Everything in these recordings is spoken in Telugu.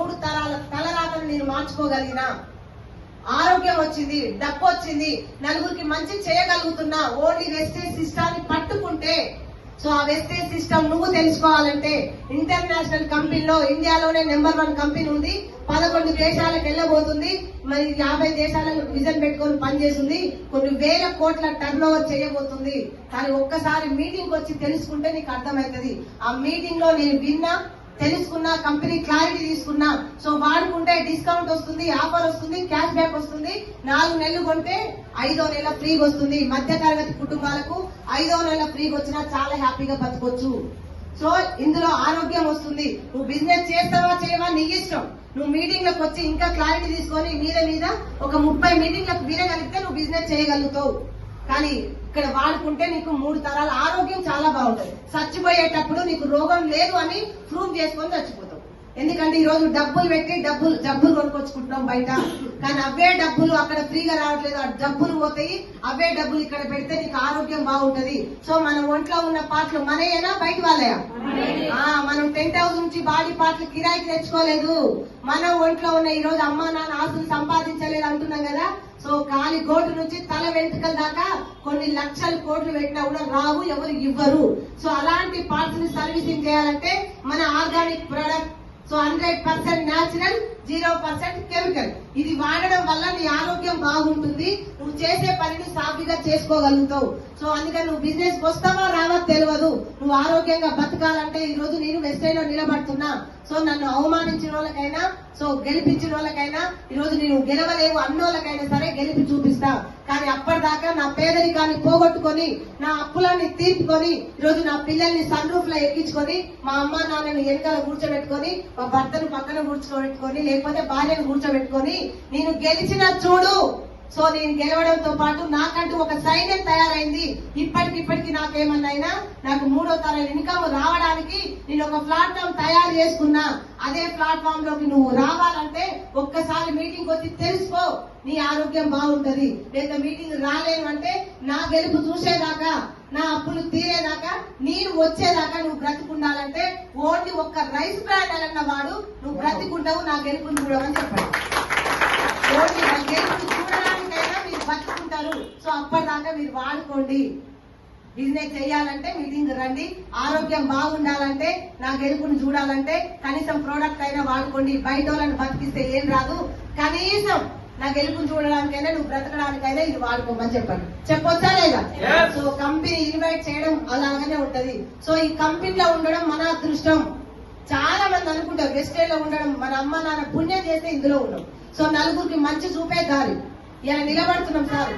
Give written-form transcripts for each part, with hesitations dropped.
3 తరాల తలరాతను నేను మార్చుకోగలిగినా, ఆరోగ్యం వచ్చింది, డబ్బు వచ్చింది, నలుగురికి మంచి చేయగలుగుతున్నా, ఓన్లీ వెస్టేజ్ సిస్టాన్ని పట్టుకుంటే. సో ఆ వెస్టేజ్ సిస్టమ్ నువ్వు తెలుసుకోవాలంటే ఇంటర్నేషనల్ కంపెనీలో ఇండియాలోనే నెంబర్ 1 కంపెనీ ఉంది. 11 దేశాలకు వెళ్ళబోతుంది. మరి 50 దేశాలకు విజన్ పెట్టుకొని పనిచేస్తుంది. కొన్ని వేల కోట్ల టర్న్ ఓవర్ చేయబోతుంది. కానీ ఒక్కసారి మీటింగ్ వచ్చి తెలుసుకుంటే నీకు అర్థమవుతుంది. ఆ మీటింగ్ లో నేను విన్నా, తెలుసుకున్నా, కంపెనీ క్లారిటీ తీసుకున్నా. సో వాడుకుంటే డిస్కౌంట్ వస్తుంది, ఆఫర్ వస్తుంది, క్యాష్ బ్యాక్ వస్తుంది. 4 నెలలు కొంటే 5వ నెల ఫ్రీగా వస్తుంది. మధ్య తరగతి కుటుంబాలకు 5వ నెల ఫ్రీగా వచ్చినా చాలా హ్యాపీగా బతకొచ్చు. సో ఇందులో ఆరోగ్యం వస్తుంది. నువ్వు బిజినెస్ చేస్తావా చేయవా నీ ఇష్టం. నువ్వు మీటింగ్ లకు వచ్చి ఇంకా క్లారిటీ తీసుకొని మీద ఒక 30 మీటింగ్లకు వినగలిగితే నువ్వు బిజినెస్ చేయగలుగుతావు. కానీ ఇక్కడ వాడుకుంటే నీకు 3 తరాల ఆరోగ్యం చాలా బాగుంటుంది. చచ్చిపోయేటప్పుడు నీకు రోగం లేదు అని ప్రూవ్ చేసుకొని చచ్చిపోతావు. ఎందుకంటే ఈ రోజు డబ్బులు పెట్టి జబ్బులు కొనుక్కొచ్చుకుంటున్నాం బయట. కానీ అవే డబ్బులు అక్కడ ఫ్రీగా రావట్లేదు. ఆ డబ్బులు పోతాయి, అవే డబ్బులు ఇక్కడ పెడితే నీకు ఆరోగ్యం బాగుంటది. సో మన ఒంట్లో ఉన్న పాటలు మనయేనా బయట వాళ్ళయా? మనం 10,000 నుంచి బాడీ పాటలు కిరాయికి తెచ్చుకోలేదు. మన ఒంట్లో ఉన్న ఈ రోజు అమ్మా నాన్న ఆస్తులు సంపాదించలేదు అంటున్నాం కదా. సో కాలి గోటు నుంచి తల వెంట్రుకల దాకా కొన్ని లక్షల కోట్లు పెట్టినా కూడా రావు, ఎవరు ఇవ్వరు. సో అలాంటి పార్ట్స్ ని సర్వీసింగ్ చేయాలంటే మన organic product. So 100% natural, 0% chemical. ఇది వాడడం వల్ల నీ ఆరోగ్యం బాగుంటుంది. నువ్వు చేసే పనిని సాఫీగా చేసుకోగలుగుతావు. సో అందుకని నువ్వు బిజినెస్ వస్తావా రావా తెలియదు. నువ్వు ఆరోగ్యంగా బతకాలంటే ఈ రోజు నేను వెస్టేజ్ లో నిలబడుతున్నా. సో నన్ను అవమానించిన వాళ్ళకైనా, సో గెలిపించిన వాళ్ళకైనా, ఈ రోజు నేను గెలవలేవు అన్నోళ్ళకైనా సరే గెలిపి చూపిస్తా. కానీ అప్పటిదాకా నా పేదరికాన్ని పోగొట్టుకొని, నా అప్పులన్నీ తీర్చుకొని, ఈ రోజు నా పిల్లల్ని సన్ రూఫ్ లో ఎక్కించుకొని, మా అమ్మ నాన్నని వెనకాల కూర్చోబెట్టుకొని, మా భర్తను పక్కన కూర్చోబెట్టుకొని, లేకపోతే భార్యను కూర్చోబెట్టుకొని నేను గెలిచిన చూడు. సో నేను గెలవడంతో పాటు నాకంటూ ఒక సైన్యం తయారైంది. ఇప్పటికిప్పటికి నాకేమన్నా నాకు 3వ తరం ఇన్కమ్ రావడానికి నేను ఒక ప్లాట్ఫామ్ తయారు చేసుకున్నా. అదే ప్లాట్ఫామ్ లోకి నువ్వు రావాలంటే ఒక్కసారి మీటింగ్ వచ్చి తెలుసుకో, నీ ఆరోగ్యం బాగుంటది. లేదా మీటింగ్ రాలేను అంటే నా గెలుపు చూసేదాకా, నా అప్పులు తీరేదాకా, నేను వచ్చేదాకా నువ్వు బ్రతికుండాలంటే ఓన్లీ ఒక్క రైస్ బ్రాండ్ అన్న వాడు నువ్వు బ్రతికుంటావు. నా గెలుపుని చూడమని చెప్పండి. ఓన్లీ నా గెలుపు చూడడానికైనా మీరు బతుకుంటారు. సో అప్పటిదాకా మీరు వాడుకోండి. బిజినెస్ చేయాలంటే మీటింగ్ రండి. ఆరోగ్యం బాగుండాలంటే, నా గెలుపుని చూడాలంటే కనీసం ప్రోడక్ట్ అయినా వాడుకోండి. బయట వాళ్ళని బతికిస్తే ఏం రాదు. కనీసం నా గెలుపుని చూడడానికైనా, నువ్వు బ్రతకడానికైనా ఇది వాడుకోమని చెప్పండి. చెప్పొచ్చా లేదా? సో కంపెనీ ఇన్వైట్ చేయడం అలాగనే ఉంటది. సో ఈ కంపెనీలో ఉండడం మన అదృష్టం. చాలా మంది అనుకుంటారు వెస్టేజ్ లో ఉండడం మన అమ్మ నాన్న పుణ్యం చేస్తే ఇందులో ఉన్నాం. సో నలుగురికి మంచి చూపే దారి. ఇలా నిలబడుతున్నాం సార్.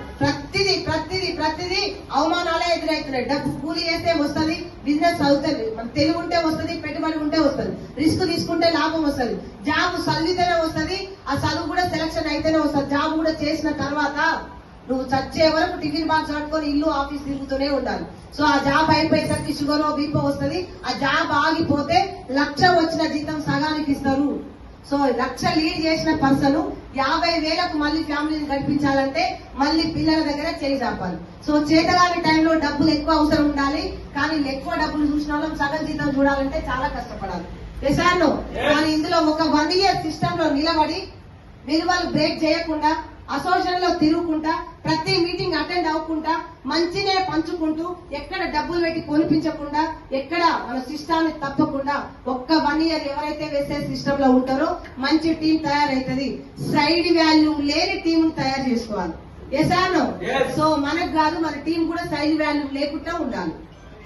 ప్రతిదీ అవమానాలే ఎదురవుతున్నాయి. డబ్బు కూలి చేస్తే వస్తుంది, బిజినెస్ అవుతుంది, మన తెలివి ఉంటే వస్తుంది, పెట్టుబడి ఉంటే వస్తుంది, రిస్క్ తీసుకుంటే లాభం వస్తుంది, జాబ్ చదివితేనే వస్తుంది, ఆ చదువు కూడా సెలక్షన్ అయితేనే వస్తుంది. జాబ్ కూడా చేసిన తర్వాత నువ్వు చచ్చే వరకు టిఫిన్ బాక్స్ పట్టుకొని ఇల్లు ఆఫీస్ తిరుగుతూనే ఉండాలి. సో ఆ జాబ్ అయిపోయేసరికి షుగర్ బీపో వస్తుంది. ఆ జాబ్ ఆగిపోతే 1,00,000 వచ్చిన జీతం సగానికి ఇస్తారు. సో 1,00,000 లీడ్ చేసిన పర్సన్ 50,000కు మళ్ళీ ఫ్యామిలీని గడిపించాలంటే మళ్ళీ పిల్లల దగ్గర చేయి చాపాలి. సో చేతగాని టైంలో డబ్బులు ఎక్కువ అవసరం ఉండాలి. కానీ ఎక్కువ డబ్బులు చూసిన వాళ్ళం సగం జీతం చూడాలంటే చాలా కష్టపడాలి. ఎసాను కానీ ఇందులో ఒక 1 ఇయర్ సిస్టమ్ లో నిలబడి విలువలు బ్రేక్ చేయకుండా, అసోసియేషన్ లో తిరుగుకుంటా, ప్రతి మీటింగ్ అటెండ్ అవ్వకుండా, మంచినే పంచుకుంటూ, ఎక్కడ డబ్బులు పెట్టి కొనిపించకుండా, ఎక్కడ మన సిస్టాన్ని తప్పకుండా ఒక్క 1 ఇయర్ ఎవరైతే వేసే సిస్టమ్ లో ఉంటారో మంచి టీం తయారైతుంది. సైడ్ వాల్యూ లేని టీం తయారు చేసుకోవాలి. ఎసాను సో మనకు కాదు, మన టీం కూడా సైడ్ వాల్యూ లేకుండా ఉండాలి.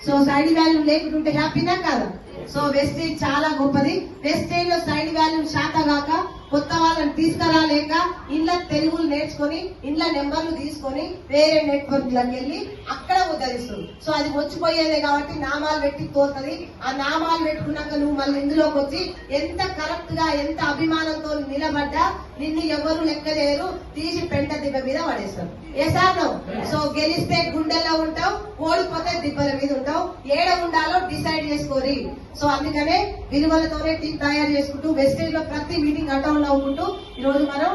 సో సైడ్ వాల్యూ లేకుండా ఉంటే హ్యాపీనా కాదా? సో వెస్టేజ్ చాలా గొప్పది. వెస్టేజ్ లో సైడ్ వాల్యూ శాతగాక, కొత్త వాళ్ళని తీసుకురాలేక, ఇండ్ల తెలుగులు నేర్చుకొని, ఇండ్ల నెంబర్లు తీసుకొని వేరే నెట్వర్క్ లకు వెళ్ళి అక్కడ ఉద్ధరిస్తుంది. సో అది వచ్చిపోయేదే కాబట్టి నామాలు పెట్టి తోతుంది. ఆ నామాలు పెట్టుకున్నాక నువ్వు మళ్ళీ ఇందులోకి వచ్చి ఎంత కరెక్ట్ గా, ఎంత అభిమానంతో నిలబడ్డా నిన్ను ఎవరు లెక్క చేయరు, తీసి పెంట దిబ్బ మీద పడేస్తారు. ఏసాను సో గెలిస్తే గుండెల్లో ఉంటావు, ఓడిపోతే దిబ్బల మీద ఉంటావు. ఏడ ఉండాలో డిసైడ్ చేసుకోరి. సో అందుకనే విలువలతోనే టీం తయారు చేసుకుంటూ వెస్టేజ్ లో ప్రతి మీటింగ్ అటౌంట్ అవ్వుకుంటూ ఈ రోజు మనం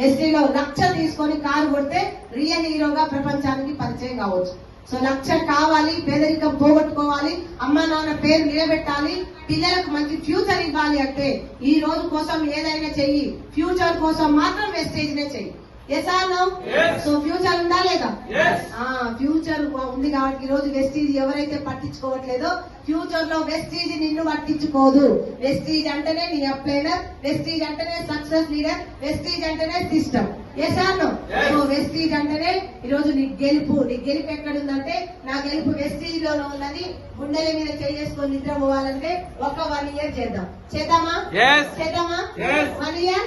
వెస్టేజ్ లో 1,00,000 తీసుకొని కారు కొడితే రియల్ హీరోగా ప్రపంచానికి పరిచయం కావచ్చు. సో 1,00,000 కావాలి, పేదరికం పోగొట్టుకోవాలి, అమ్మా నాన్న పేరు నిలబెట్టాలి, పిల్లలకు మంచి ఫ్యూచర్ ఇవ్వాలి అంటే ఈ రోజు కోసం ఏదైనా చెయ్యి, ఫ్యూచర్ కోసం మాత్రం వెస్టేజ్ నే చెయ్యి. Yes or no? So future ఉందా లేదా? ఫ్యూచర్ ఉంది కాబట్టి ఈ రోజు వెస్టీజ్ ఎవరైతే పట్టించుకోవట్లేదో ఫ్యూచర్ లో వెస్టీజ్ నిన్ను పట్టించుకోదు. వెస్టీజ్ అంటేనే నీ అప్లైనర్, వెస్టీజ్ అంటేనే సక్సెస్ లీడర్, వెస్టీజ్ అంటేనే system. Yes or no? So Vestige అంటేనే ఈ రోజు నీ గెలుపు ఎక్కడ ఉందంటే నా గెలుపు వెస్టీజ్ లో ఉన్నది. గుండెల మీద చేసుకొని నిద్ర పోవాలంటే ఒక 1 year చేద్దామా? చేద్దామా? 1 year